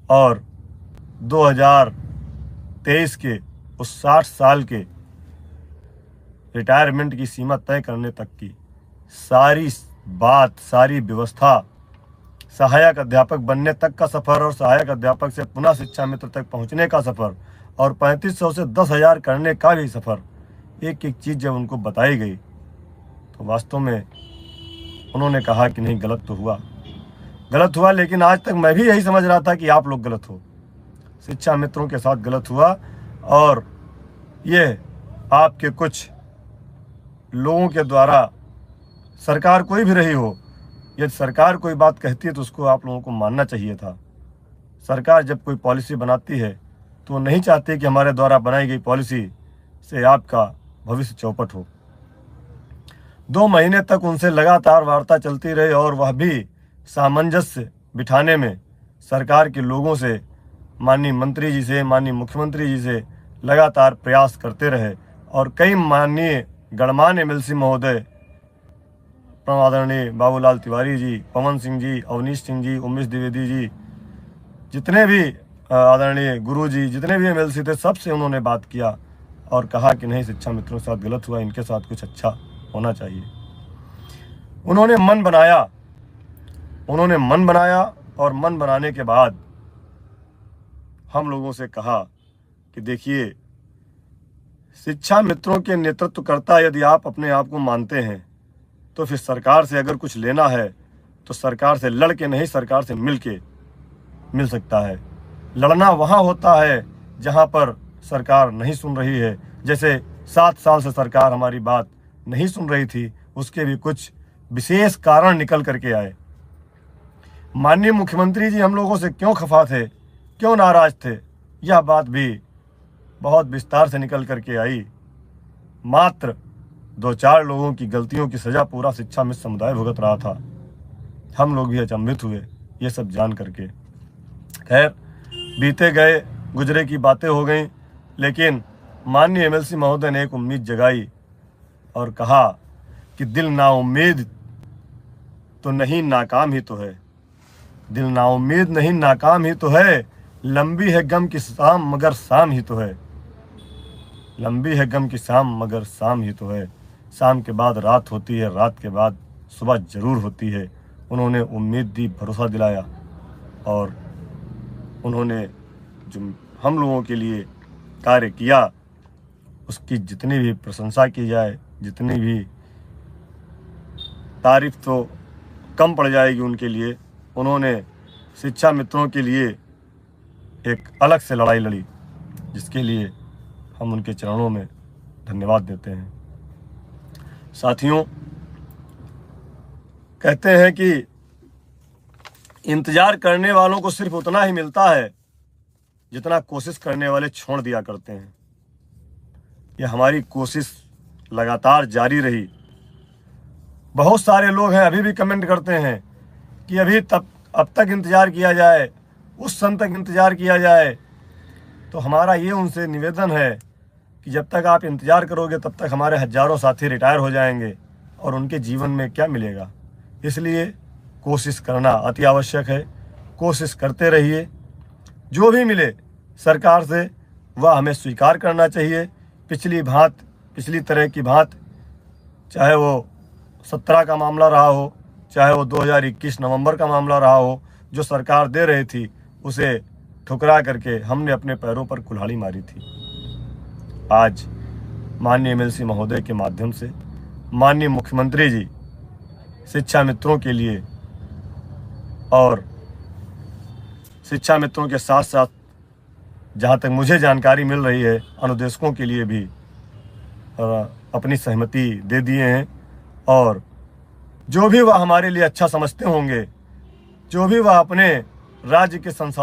और 2023 के उस 60 साल के रिटायरमेंट की सीमा तय करने तक की सारी बात, सारी व्यवस्था, सहायक अध्यापक बनने तक का सफ़र और सहायक अध्यापक से पुनः शिक्षा मित्र तक पहुंचने का सफ़र और 3500 से 10,000 करने का भी सफ़र, एक एक चीज़ जब उनको बताई गई तो वास्तव में उन्होंने कहा कि नहीं, गलत तो हुआ, लेकिन आज तक मैं भी यही समझ रहा था कि आप लोग गलत हो, शिक्षा मित्रों के साथ गलत हुआ। और ये आपके कुछ लोगों के द्वारा, सरकार कोई भी रही हो, यदि सरकार कोई बात कहती है तो उसको आप लोगों को मानना चाहिए था। सरकार जब कोई पॉलिसी बनाती है तो वो नहीं चाहती कि हमारे द्वारा बनाई गई पॉलिसी से आपका भविष्य चौपट हो। 2 महीने तक उनसे लगातार वार्ता चलती रही और वह भी सामंजस्य बिठाने में सरकार के लोगों से, माननीय मंत्री जी से, माननीय मुख्यमंत्री जी से लगातार प्रयास करते रहे और कई माननीय गणमान्य एमएलसी महोदय, आदरणीय बाबूलाल तिवारी जी, पवन सिंह जी, अवनीश सिंह जी, उमेश द्विवेदी जी, जितने भी आदरणीय गुरु जी, जितने भी एमएलसी थे, सबसे उन्होंने बात किया और कहा कि नहीं, शिक्षा मित्रों के साथ गलत हुआ, इनके साथ कुछ अच्छा होना चाहिए। उन्होंने मन बनाया और मन बनाने के बाद हम लोगों से कहा कि देखिए, शिक्षा मित्रों के नेतृत्वकर्ता यदि आप अपने आप को मानते हैं तो फिर सरकार से अगर कुछ लेना है तो सरकार से लड़ के नहीं, सरकार से मिल सकता है। लड़ना वहाँ होता है जहाँ पर सरकार नहीं सुन रही है। जैसे 7 साल से सरकार हमारी बात नहीं सुन रही थी, उसके भी कुछ विशेष कारण निकल करके आए। माननीय मुख्यमंत्री जी हम लोगों से क्यों खफा थे, क्यों नाराज थे, यह बात भी बहुत विस्तार से निकल करके आई। मात्र 2-4 लोगों की गलतियों की सजा पूरा शिक्षा मित्र समुदाय भुगत रहा था। हम लोग भी अचंभित हुए ये सब जान करके। खैर, बीते गए गुजरे की बातें हो गई, लेकिन माननीय एमएलसी महोदय ने एक उम्मीद जगाई और कहा कि दिल नाउम्मीद तो नहीं, नाकाम ही तो है। दिल नाउम्मीद नहीं, नाकाम ही तो है। लंबी है गम की शाम मगर शाम ही तो है। लंबी है गम की शाम मगर शाम ही तो है। शाम के बाद रात होती है, रात के बाद सुबह ज़रूर होती है। उन्होंने उम्मीद दी, भरोसा दिलाया और उन्होंने जो हम लोगों के लिए कार्य किया उसकी जितनी भी प्रशंसा की जाए, जितनी भी तारीफ तो कम पड़ जाएगी उनके लिए। उन्होंने शिक्षा मित्रों के लिए एक अलग से लड़ाई लड़ी, जिसके लिए हम उनके चरणों में धन्यवाद देते हैं। साथियों, कहते हैं कि इंतजार करने वालों को सिर्फ उतना ही मिलता है जितना कोशिश करने वाले छोड़ दिया करते हैं। यह हमारी कोशिश लगातार जारी रही। बहुत सारे लोग हैं अभी भी कमेंट करते हैं कि अब तक इंतजार किया जाए, उस समय तक इंतजार किया जाए। तो हमारा ये उनसे निवेदन है कि जब तक आप इंतजार करोगे तब तक हमारे हजारों साथी रिटायर हो जाएंगे और उनके जीवन में क्या मिलेगा। इसलिए कोशिश करना अति आवश्यक है। कोशिश करते रहिए, जो भी मिले सरकार से वह हमें स्वीकार करना चाहिए। पिछली तरह की बात, चाहे वो 17 का मामला रहा हो, चाहे वो 2021 नवंबर का मामला रहा हो, जो सरकार दे रही थी उसे ठुकरा करके हमने अपने पैरों पर कुल्हाड़ी मारी थी। आज माननीय एमएलसी महोदय के माध्यम से माननीय मुख्यमंत्री जी शिक्षा मित्रों के लिए और शिक्षा मित्रों के साथ साथ, जहाँ तक मुझे जानकारी मिल रही है, अनुदेशकों के लिए भी अपनी सहमति दे दिए हैं। और जो भी वह हमारे लिए अच्छा समझते होंगे, जो भी वह अपने राज्य के संसाधन